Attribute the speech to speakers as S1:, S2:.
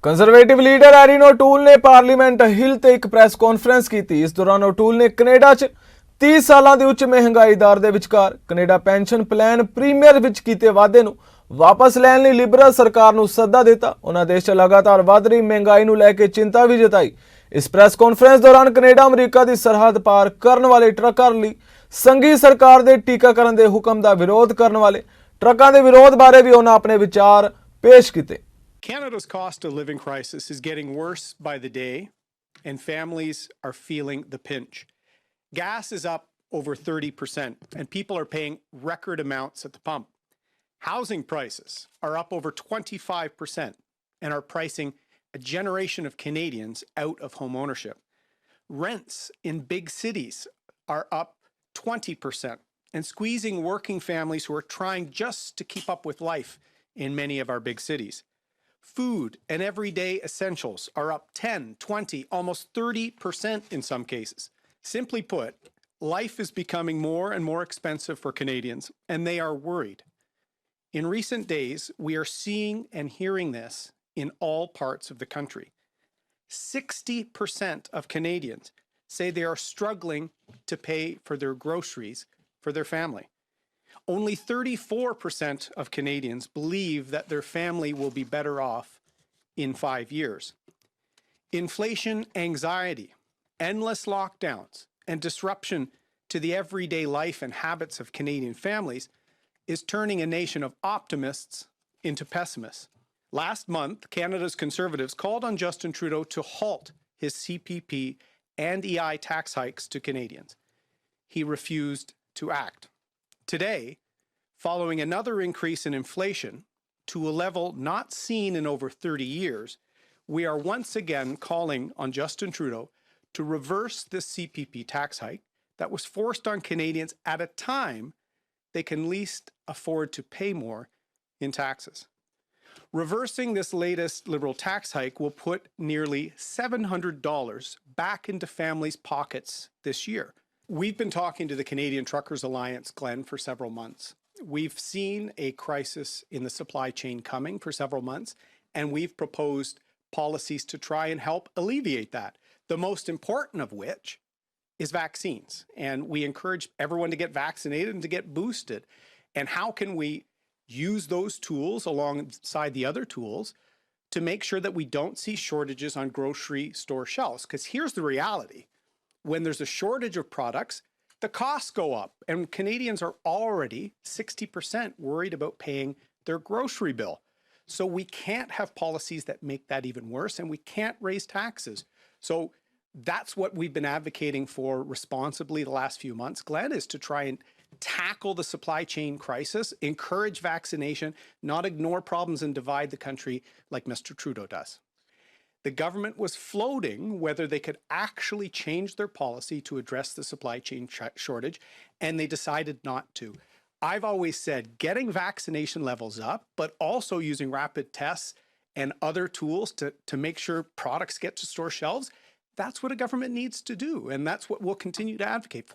S1: Conservative leader ਐਰਿਨ और tool ने parliament हिल ਤੇ ਇੱਕ ਪ੍ਰੈਸ ਕਾਨਫਰੰਸ ਕੀਤੀ। ਇਸ ਦੌਰਾਨ ਉਹ टूल ਨੇ ਕੈਨੇਡਾ 'ਚ 30 ਸਾਲਾਂ ਦੇ ਉੱਚ ਮਹਿੰਗਾਈ ਦਰ ਦੇ ਵਿਚਕਾਰ ਕੈਨੇਡਾ ਪੈਨਸ਼ਨ ਪਲਾਨ ਪ੍ਰੀਮੀਅਰ ਵਿੱਚ ਕੀਤੇ ਵਾਅਦੇ ਨੂੰ ਵਾਪਸ ਲੈਣ ਲਈ ਲਿਬਰਲ ਸਰਕਾਰ ਨੂੰ ਸੱਦਾ ਦਿੱਤਾ। ਉਹਨਾਂ ਦੇਸ਼ 'ਚ ਲਗਾਤਾਰ ਵਧ ਰਹੀ ਮਹਿੰਗਾਈ ਨੂੰ ਲੈ ਕੇ ਚਿੰਤਾ ਵੀ ਜਤਾਈ। इस प्रेस कॉन्फ्रेंस दौरान कनेडा अमरीका की सरहद पार करने वाले ट्रकों लई संघी सरकार के टीकाकरण के हुक्म का विरोध करने वाले ट्रकों के विरोध बारे भी उन्होंने अपने विचार पेश किए।
S2: Canada's cost of living crisis is getting worse by the day, and families are feeling the pinch. Gas is up over 30%, and people are paying record amounts at the pump. Housing prices are up over 25% and are pricing a generation of Canadians out of home ownership. Rents in big cities are up 20% and squeezing working families who are trying just to keep up with life in many of our big cities. Food and everyday essentials are up 10, 20, almost 30% in some cases. Simply put, life is becoming more and more expensive for Canadians, and they are worried. In recent days, we are seeing and hearing this in all parts of the country. 60% of Canadians say they are struggling to pay for their groceries for their family. Only 34% of Canadians believe that their family will be better off in 5 years. Inflation anxiety, endless lockdowns, and disruption to the everyday life and habits of Canadian families is turning a nation of optimists into pessimists. Last month, Canada's Conservatives called on Justin Trudeau to halt his CPP and EI tax hikes to Canadians. He refused to act. Today, following another increase in inflation to a level not seen in over 30 years, we are once again calling on Justin Trudeau to reverse this CPP tax hike that was forced on Canadians at a time they can least afford to pay more in taxes. Reversing this latest Liberal tax hike will put nearly $700 back into families' pockets this year. We've been talking to the Canadian Truckers Alliance, Glenn, for several months. We've seen a crisis in the supply chain coming for several months, and we've proposed policies to try and help alleviate that, the most important of which is vaccines. And we encourage everyone to get vaccinated and to get boosted. And how can we use those tools alongside the other tools to make sure that we don't see shortages on grocery store shelves? Because here's the reality. When there's a shortage of products, the costs go up, and Canadians are already 60% worried about paying their grocery bill. So we can't have policies that make that even worse, and we can't raise taxes. So that's what we've been advocating for responsibly the last few months, Glenn, is to try and tackle the supply chain crisis, encourage vaccination, not ignore problems and divide the country like Mr. Trudeau does. The government was floating whether they could actually change their policy to address the supply chain shortage, and they decided not to. I've always said getting vaccination levels up, but also using rapid tests and other tools to make sure products get to store shelves, that's what a government needs to do, and that's what we'll continue to advocate for.